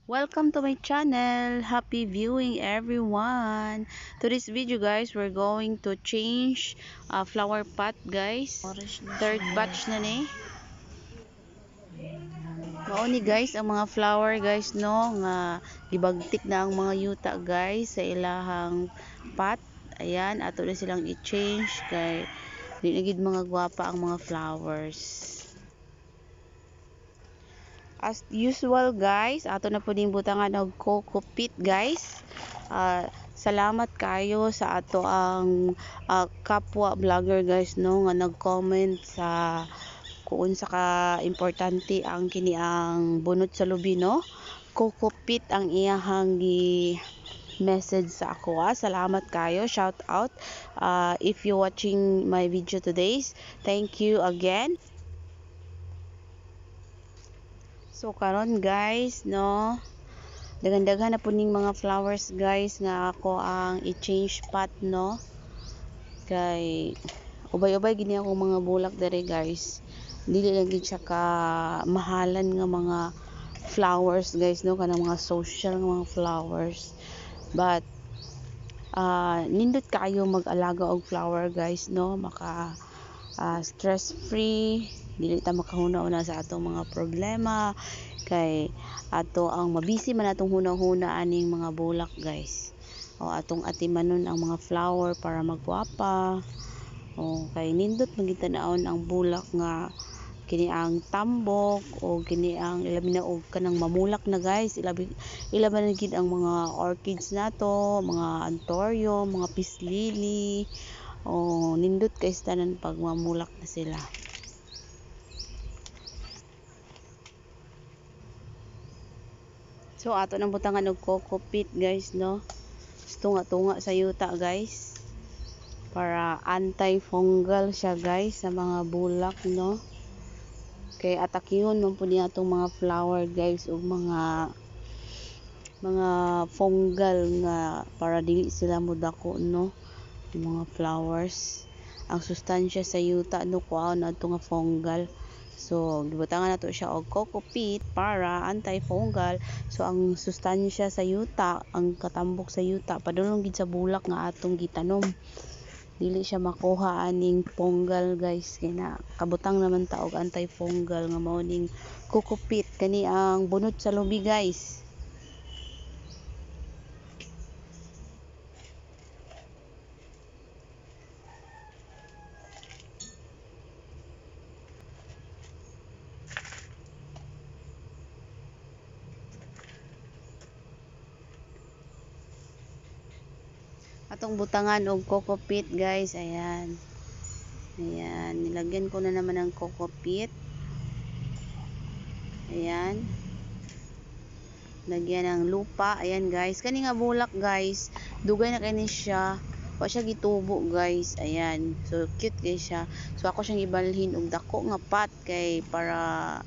Welcome to my channel. Happy viewing everyone. To this video guys, we're going to change flower pot guys. Third batch na ni. Mao ni guys ang mga flower guys no nga gibagtik na ang mga yuta guys sa ilahang pot. Ayan, ato na silang i-change kay di na gid mga gwapa ang mga flowers. As usual guys, ato na puding butangan og coco peat guys. Salamat kayo sa ato ang kapwa vlogger guys no nga nag-comment sa kung sa ka importante ang kini ang bunot sa lubi no. Coco peat ang iyahang message sa ako. Salamat kayo, shout out if you watching my video today. Thank you again. So karon guys no, daghan-daghan na po ning mga flowers guys nga ako ang i-change pot no. Kay ubay-ubay gini akong mga bulak dere guys. Dili lang gid siya ka mahalan nga mga flowers guys no, kanang mga social nga mga flowers. But nindot kayo mag-alaga og flower guys no, maka stress free, dili ta makahuna-una sa atong mga problema kay ato ang mabisi man atong hunang-huna aning mga bulak guys o atong atimanon ang mga flower para magwapa o kay nindot magitan-aon ang bulak nga kini ang tambok o kini ang ilabi na og kanang mamulak na guys, ilaban na gid ang mga orchids nato, mga anthurium, mga peace lily o nindot kay tanan pag mamulak na sila. So ato nang butangan og coco peat guys no. Tunga-tunga sa yuta guys. Para anti-fungal siya guys sa mga bulak no. Kay atakihon man pud niya atong mga flower guys ug mga fungal nga para dili sila modako no. Mga flowers ang sustansya sa yuta no kuaon adto nga fungal, so gibutangan nato siya og coco peat para anti-fungal. So ang sustansya sa yuta, ang katambok sa yuta padulong gid sa bulak nga atong gitanom, dili siya makuha aning fungal guys. Kay na kabutang naman ta og anti-fungal nga mao ning coco peat, kani ang bunot sa lubi guys. Atong butangan og coco peat guys. Ayan, nilagyan ko na naman ng coco peat. Ayan, lagyan ng lupa. Ayan guys, kani nga bulak guys, dugay na kani siya, wa siya gitubo guys. Ayan, so cute guys siya. So ako siyang ibalhin og dako nga pot kay para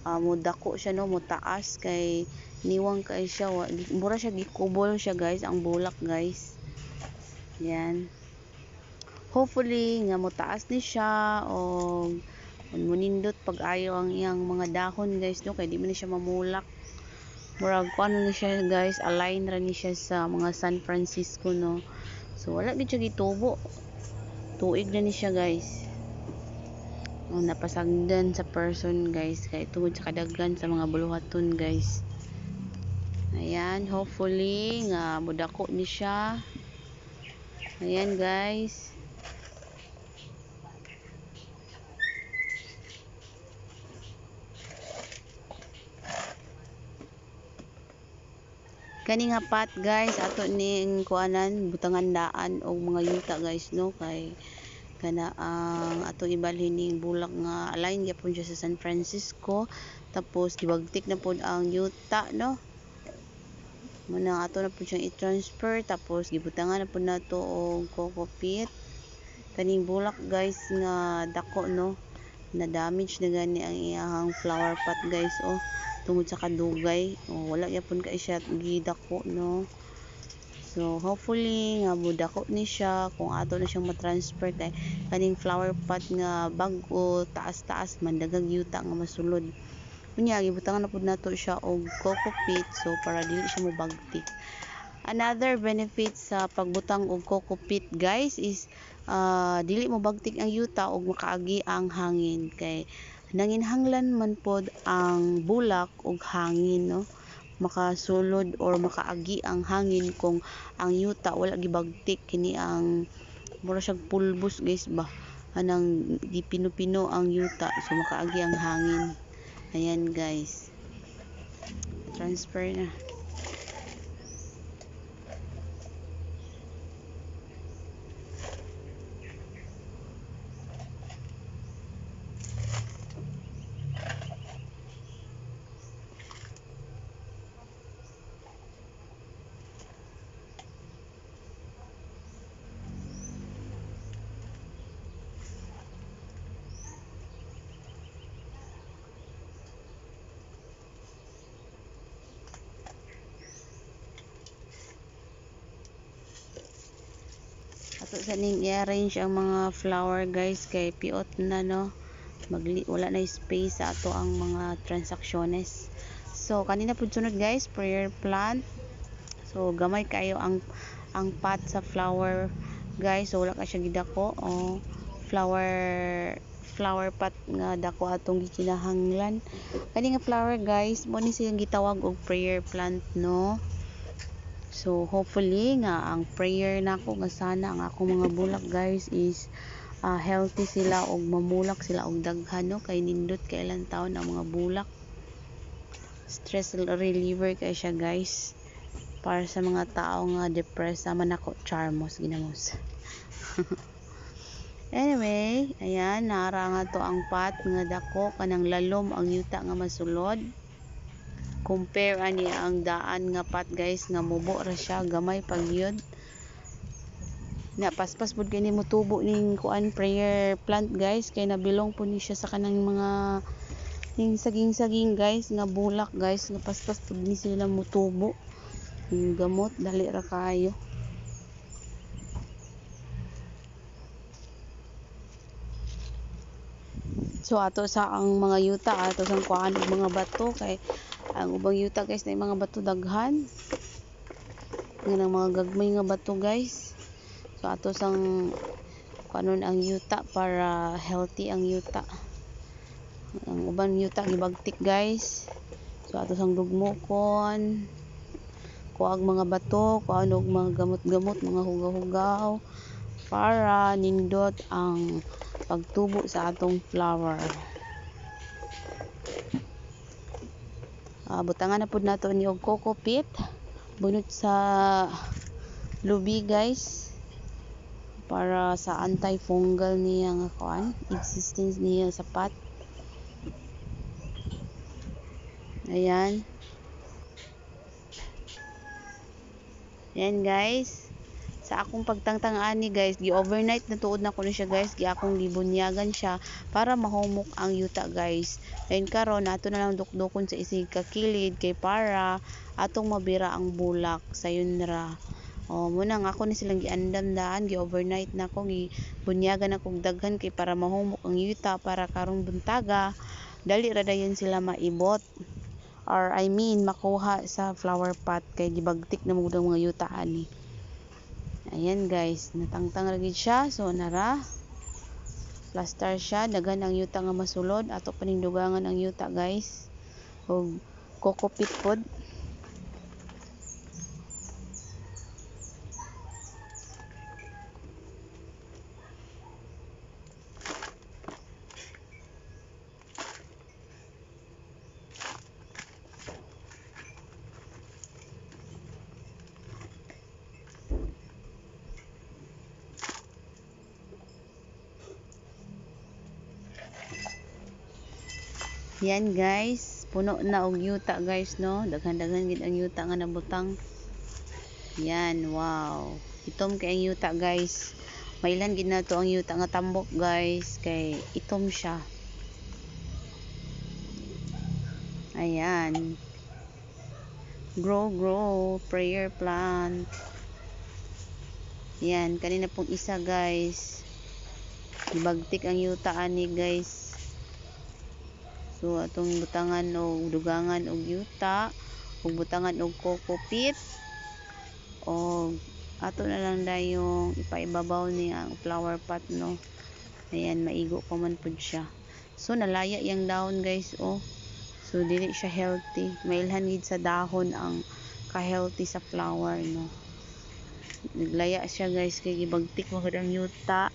mo dako siya no, mo taas kay niwang kay siya, mura siya gikubol siya guys ang bulak guys. Yan, hopefully nga mo taas ni siya o munindot pag ayo ang iyang mga dahon guys no, kay di man ni siya mamulak. Murag ko ano ni siya guys, align ra ni siya sa mga San Francisco no. So wala gid siya gitubo, tuig na ni siya guys. Napasagdan sa person guys kay tungod sa kadaghan sa mga buluhaton guys. Ayan, hopefully nga mudako ni siya. Ayan guys, kani nga pot guys ato ning kuanan butangan daan og mga yuta guys no, kay kana ang ato ibalhin ning bulak nga align gyapon siya sa San Francisco, tapos gibagtik na pod ang yuta no. Muna ato na po siyang i-transfer, tapos gibutangan na po nato og coco peat. Kaning bulak guys nga dako no, na damage na gani ang iyahang flower pot guys tungod sa kadugay. Wala gyapon kay siya gidako no. So hopefully nga budako ni siya kung ato na siyang ma-transfer kay kaning flower pot nga bag-o taas-taas man dagag yuta nga masulod. Unya gibutangan na pud nato siya og coco peat so para dili siya mobagtik. Another benefit sa pagbutang og coco peat guys is dili mobagtik ang yuta og makaagi ang hangin kay nanginhanglan man pod ang bulak og hangin no, makasulod or makaagi ang hangin kung ang yuta wala gibagtik kini ang mura siyang pulbos guys ba, anang gipino-pino ang yuta so makaagi ang hangin. Ayan guys, transfer na. Ato sa ning i-arrange ang mga flower guys kay piot na no, wala na space sa ato ang mga transacciones. So kanina pud sunod guys, prayer plant. So gamay kayo ang pot sa flower guys, so wala ka siya gidako o flower pot nga dako atong gikinahanglan. Kani nga flower guys mo ni silang gitawag og prayer plant no. So hopefully nga ang prayer nako nga sana ang akong mga bulak guys is healthy sila og mamulak sila og daghan no, kay nindot kay ilang taon ang mga bulak. Stress reliever kay siya guys para sa mga tao nga depressed sama nako charmos ginamos. Anyway, ayan nara nga to ang pot nga dako kanang lalom ang yuta nga masulod. Compare ani ang daan nga pot guys nga mubo ra siya gamay pagyud. Na paspas pud kay nimo tubo ning kuan prayer plant guys kay nabilong pud ni siya sa kanang mga ning saging-saging guys nga bulak guys nga paspas pud ni sila mutubo. Gamot dali ra kayo. So ato sa ang mga yuta ato sang kuan og mga bato kay ang ubang yuta guys na mga bato daghan nga nang mga gagmay nga bato guys. So ato sang kuanon ang yuta para healthy ang yuta. Ang ubang yuta gibagtik guys. So ato sang dugmokon kuag mga bato, kuan og mga gamot-gamot, mga hugaw-hugaw para nindot ang pagtubo sa atong flower. Butangan na pud nato ni og coco peat bunot sa lubi guys para sa anti-fungal niya nga kuan, existence niya sa pot. Ayan. Ayan guys. Sa akong pagtangtang ani guys, gi-overnight na tuod na ko na siya guys, gi akong gibunyagan siya para mahumok ang yuta guys. Then karon nato na lang dukdukon sa isig kakilid kay para atong mabira ang bulak sayon ra. Muna nga ako ni silang giandam daan, gi-overnight na ko, gibunyagan ako daghan kay para mahumok ang yuta para karong buntaga dali ra dayon sila maibot. Or I mean makuha sa flower pot kay gibagtik na mud ang mga yuta ani. Ayan guys, natangtang ra gid siya. So nara plaster siya, daghan ang yuta nga masulod, ato paningdugangan ang yuta guys. Og coco peat pod. Yan guys, puno na og yuta guys no. Daghan-daghan gid ang yuta nga nabutang. Yan, wow. Itom kay ang yuta guys. Mailan gid na to ang yuta nga tambok guys kay itom siya. Ayan. Grow prayer plant. Yan, kanina pong isa guys. Ibagtik ang yuta ani guys. So atong butangan og dugangan og yuta, ug butangan og coco peat, o ato na lang dayong ipaibabaw ni ang flower pot, no. Ayan, maigo pa man pud siya. So nalaya yang dahon guys, oh. So dili siya healthy. Mailhan gid sa dahon ang ka-healthy sa flower, no. Naglaya siya guys kay gibagtik mo gud ang yuta.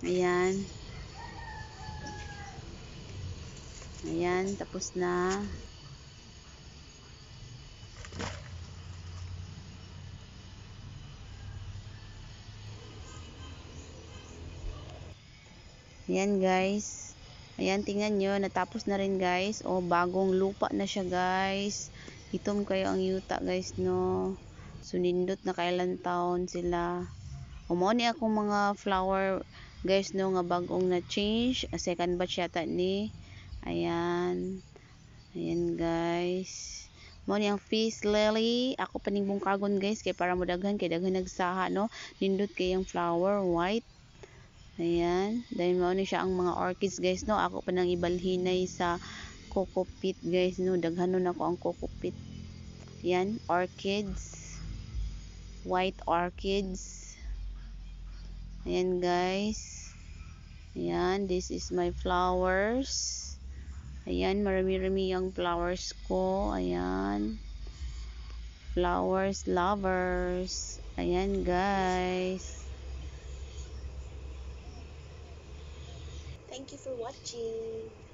Ayan. Ayan, tapos na. Ayan guys. Ayan, tingnan nyo. Natapos na rin guys. O, bagong lupa na siya guys. Itom kayo ang yuta guys, no. So, nindot na kailan taon sila. Umo ni akong mga flower guys, no, nga bagong na change. Second batch yata ni. Ayan. Ayan guys. Mo ni ang peace lily. Ako paningbong kagon guys. Kay para mo daghan. Kay daghan nagsaha, no. Nindot kay ang flower. White. Ayan. Dahil mo ni siya ang mga orchids guys, no. Ako pa nang ibalhinay sa coco peat guys, no. Daghanon ako ang coco peat. Ayan. Orchids. White orchids. Ayan guys. Ayan. This is my flowers. Ayan. Marami-rami yung flowers ko. Ayan. Flowers lovers. Ayan guys. Thank you for watching.